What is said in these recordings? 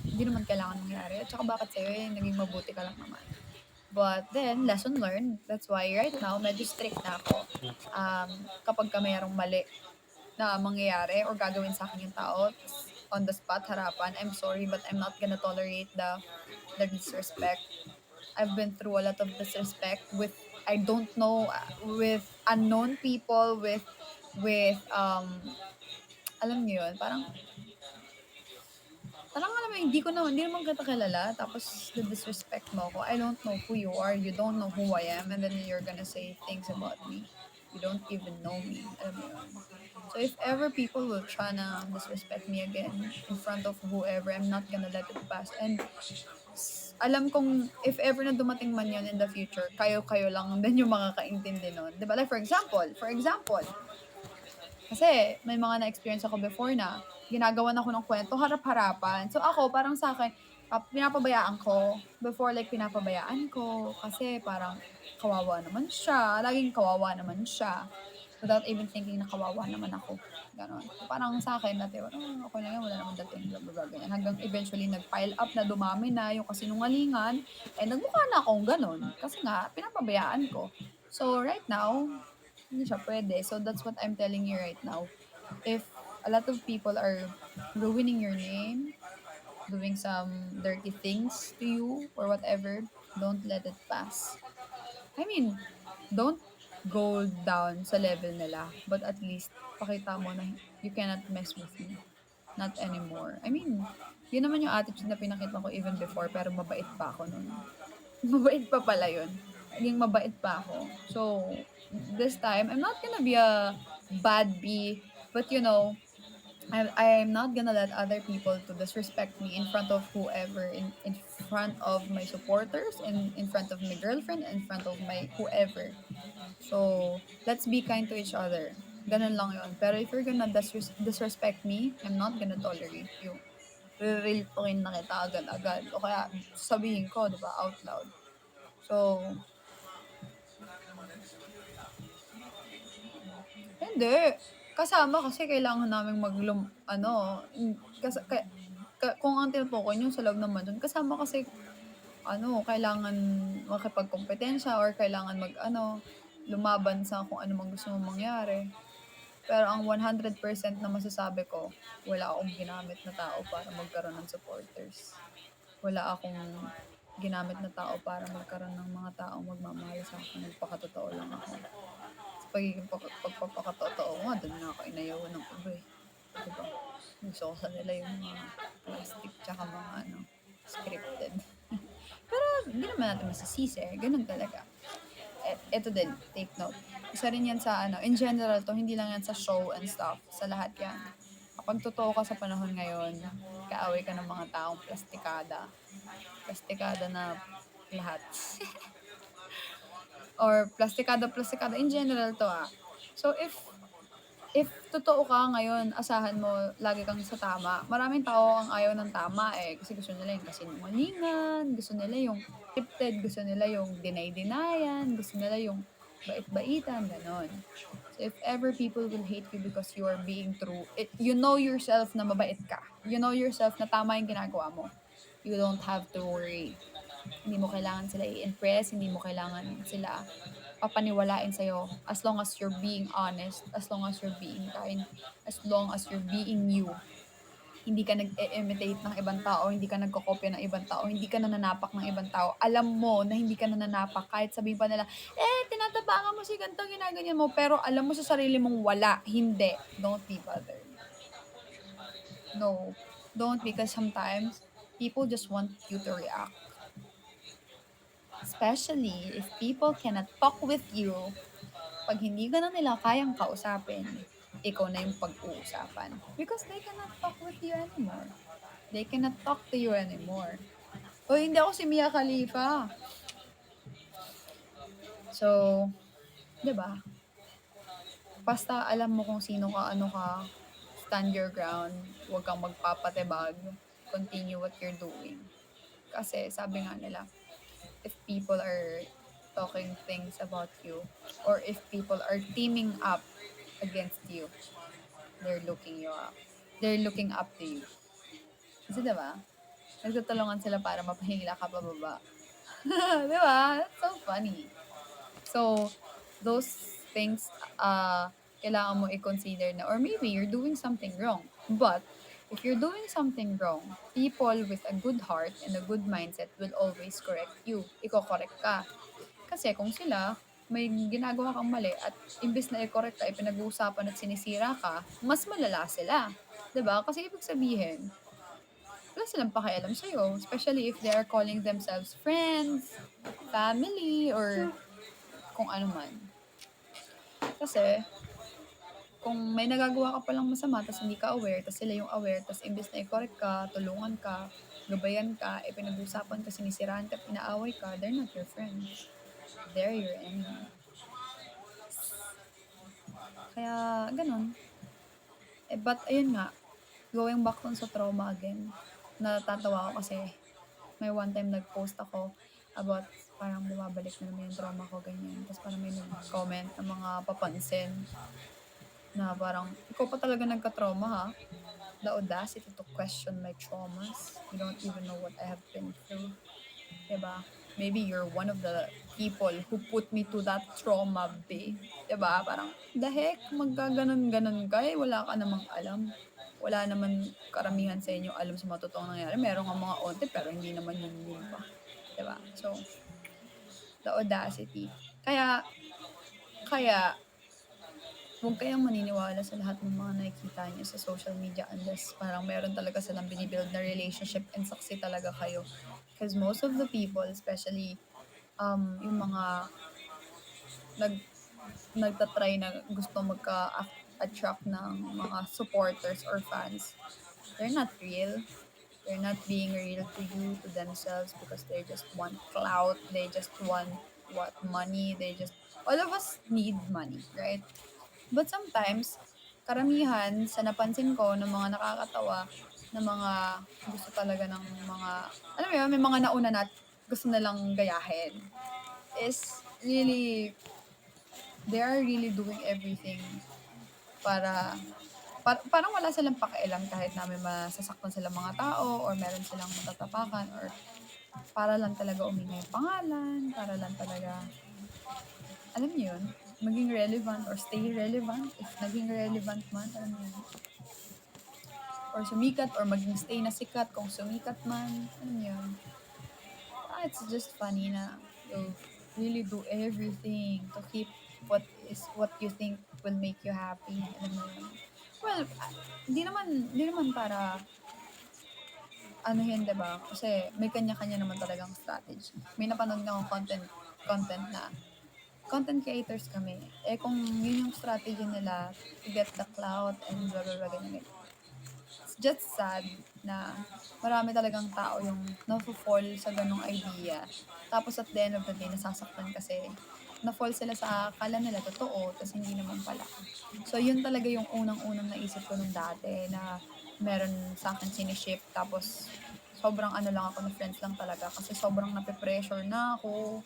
hindi naman kailangan mangyari. At saka bakit sa'yo naging mabuti ka lang naman. But then, lesson learned. That's why right now, medyo strict na ako. Kapag ka mayroong mali na mangyayari or gagawin sa akin yung tao, on the spot, harapan, I'm sorry, but I'm not gonna tolerate the disrespect. I've been through a lot of disrespect with, I don't know, with unknown people, with alam niyo yun, parang alam mo, hindi naman kita kilala, tapos the disrespect mo ako. I don't know who you are, you don't know who I am, and then you're gonna say things about me. You don't even know me. Alam mo yun. So if ever people will try na disrespect me again in front of whoever, I'm not gonna let it pass. And alam kong if ever na dumating man yun in the future, kayo-kayo lang din yung makakaintindi nun. Diba? Like for example, kasi may mga na-experience ako before na ginagawan ako ng kwento harap-harapan. So ako, parang sa akin, pinapabayaan ko. Before, like, pinapabayaan ko. Kasi parang kawawa naman siya. Laging kawawa naman siya. Without even thinking na kawawa naman ako. Ganon. Parang sa akin, dati, okay lang yan, wala naman dating, blah, blah, blah, ganyan. Hanggang eventually, nag-pile up na, dumami na yung kasinungalingan. Nagmukha na akong ganon. Kasi nga, pinapabayaan ko. So, right now, hindi siya pwede. So that's what I'm telling you right now. If a lot of people are ruining your name, doing some dirty things to you or whatever, don't let it pass. I mean, don't go down sa level nila, but at least pakita mo na you cannot mess with me. Not anymore. I mean, yun naman yung attitude na pinakita ko even before, pero mabait pa ako nun. Mabait pa pala yun. Naging mabait pa ako. So, this time, I'm not gonna be a bad bee, but I'm not gonna let other people to disrespect me in front of whoever, in front of my supporters, in front of my girlfriend, in front of my whoever. So, let's be kind to each other. Ganun lang yun. Pero if you're gonna disrespect me, I'm not gonna tolerate you. Real talkin na kita agad-agad. O kaya, sabihin ko, di ba, out loud. So, hindi. Kasama kasi kailangan naming kasi, kung ang tinutukoy niyo sa loob ng mansion, kasama kasi, kailangan makipagkompetensya or kailangan lumaban sa kung ano mang gusto mong mangyari. Pero ang 100% na masasabi ko, wala akong ginamit na tao para magkaroon ng supporters. Wala akong ginamit na tao para magkaroon ng mga taong magmamahal sa akin. Nagpakatotoo lang ako. Sa pagiging pagpapakatotoo nga, doon nga ako inayawan ng iba eh. Diba? Gusto ko sa nila yung mga plastic tsaka mga scripted. Pero hindi naman natin masisisi eh. Ganun talaga. Ito din, take note. Isa rin yan sa in general to, hindi lang yan sa show and stuff. Sa lahat yan. Kapag totoo ka sa panahon ngayon, kaaway ka ng mga taong plastikada. Plastikada na lahat. Or plastikada in general to So if totoo ka ngayon, asahan mo lagi kang sa tama. Maraming tao ang ayaw ng tama eh. Kasi gusto nila yung kasinungalingan, gusto nila yung scripted, gusto nila yung deny-denian, gusto nila yung bait-baitan, ganon. So if ever people will hate you because you are being true, you know yourself na mabait ka. You know yourself na tama yung ginagawa mo. You don't have to worry. Hindi mo kailangan sila i-impress, hindi mo kailangan sila papaniwalain sa'yo as long as you're being honest, as long as you're being kind, as long as you're being you. Hindi ka nag-imitate ng ibang tao, hindi ka nagkokopya ng ibang tao, hindi ka nananapak ng ibang tao. Alam mo na hindi ka nananapak kahit sabihin pa nila, tinatapakan mo si ganito, ginaganyan mo, pero alam mo sa sarili mong wala, hindi. Don't be bothered. No, don't, because sometimes people just want you to react. Especially if people cannot talk with you, pag hindi ka na nila kayang kausapin, ikaw na yung pag-uusapan. Because they cannot talk with you anymore. They cannot talk to you anymore. O, hindi ako si Mia Khalifa. So, di ba? Basta alam mo kung sino ka, ano ka, stand your ground, huwag kang magpapatibag, continue what you're doing. Kasi sabi nga nila, if people are talking things about you, or if people are teaming up against you, they're looking up to you. Kasi diba? Nagtutulungan sila para mapahila ka pababa. Di ba? That's so funny. So, those things, kailangan mo i-consider na, or maybe you're doing something wrong. But, if you're doing something wrong, people with a good heart and a good mindset will always correct you. Iko-correct ka. Kasi kung sila, may ginagawa kang mali at imbes na i-correct ka, ipinag-uusapan at sinisira ka, mas malala sila. 'Di ba? Kasi ibig sabihin, wala silang pakialam sa'yo. Especially if they are calling themselves friends, family, or kung ano man. Kasi, kung may nagagawa ka palang masama, tapos hindi ka aware, tapos sila yung aware, tapos imbes na i-correct ka, tulungan ka, gabayan ka, ipinag-usapan ka, sinisiraan ka, at inaaway ka, they're not your friends. They're your enemy. Kaya, ganun. But, ayun nga, going back dun sa trauma again, natatawa ako kasi may one time nag-post ako about parang bumabalik na naman yung trauma ko, ganyan. Tapos parang may nag-comment ng mga papansin na parang, ikaw pa talaga nagka-trauma ha? The audacity to question my traumas. You don't even know what I have been through. Diba? Maybe you're one of the people who put me to that trauma, be. Diba? Parang, the heck, magkaganon-ganon ka eh, wala ka namang alam. Wala naman karamihan sa inyo alam sa mga totoong nangyari. Meron nga mga onte, pero hindi naman yun pa. Diba? So, the audacity. Kaya, huwag kayong maniniwala sa lahat ng mga nakikita niyo sa social media unless parang meron talaga silang binibuild na relationship and saksi talaga kayo. Because most of the people, especially yung mga nag nagtatry na gusto magka-attract ng mga supporters or fans, they're not real. They're not being real to you, to themselves, because they just want clout. They just want what money. All of us need money, right? But sometimes, karamihan sa napansin ko ng mga nakakatawa na mga gusto talaga ng mga, alam mo yun, may mga nauna na at gusto nilang gayahin is really, they are really doing everything para, parang wala silang pakialam kahit na may masasaktan silang mga tao or meron silang matatapakan or para lang talaga umingay yung pangalan, para lang talaga, alam niyo yun, maging relevant or stay relevant, if naging relevant man, alam niyo yun. Or sumikat, or maging stay na sikat kung sumikat man, alam niyo yun. It's just funny na you really do everything to keep what you think will make you happy, alam mo yun. Well, hindi naman para ano yun, 'di ba? Kasi may kanya-kanya naman talagang strategy. May napanood na akong content na content creators kami. Eh kung yun yung strategy nila to get the clout and blah blah blah ganyan. It's just sad na marami talagang tao yung nafo-fall sa ganong idea. Tapos at the end of the day, nasasaktan kasi na-fall sila sa akala nila totoo, tapos hindi naman pala. So, yun talaga yung unang-unang naisip ko nung dati na meron sa akin siniship. Tapos, sobrang ano lang ako na friends lang talaga kasi sobrang nape-pressure na ako.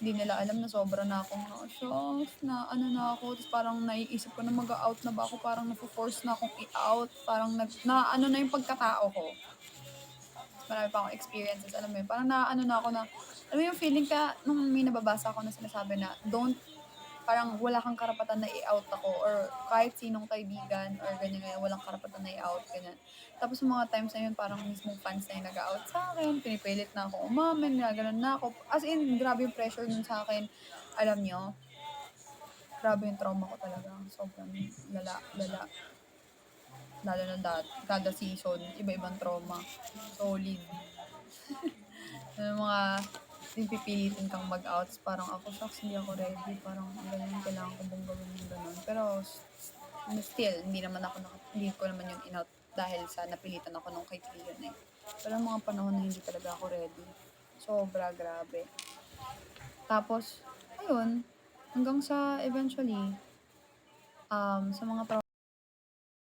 Hindi nila alam na sobra na akong nausos, na ano na ako, tapos parang naiisip ko na mag-out na ba ako, parang na-force na akong i-out, parang na ano na yung pagkatao ko. Marami pa akong experiences, alam mo yun, parang na ano na ako na, alam mo yung feeling ka, nung may nababasa ako na sinasabi na, parang wala kang karapatan na i-out ako or kahit sinong kaibigan or ganyan-ganyan, walang karapatan na i-out, ganyan. Tapos yung mga times na yun, parang mismong fans na yung nag-out sa akin, pinipilit na ako umamin, gano'n na ako. As in, grabe yung pressure nun sa akin. Alam nyo, grabe yung trauma ko talaga. Sobrang lala, lala. Lalo na kada season, iba-ibang trauma. Solid. Yung mga pipilitin kang mag-out, parang ako, shucks, hindi ako ready, parang ganyan, kailangan ko bang gawin yung ganun. Pero still, hindi ko naman yung in-out dahil sa napilitan ako nung kay Cleon eh. Pero mga panahon na hindi talaga ako ready. Sobra, grabe. Tapos, ayun, hanggang sa eventually, sa mga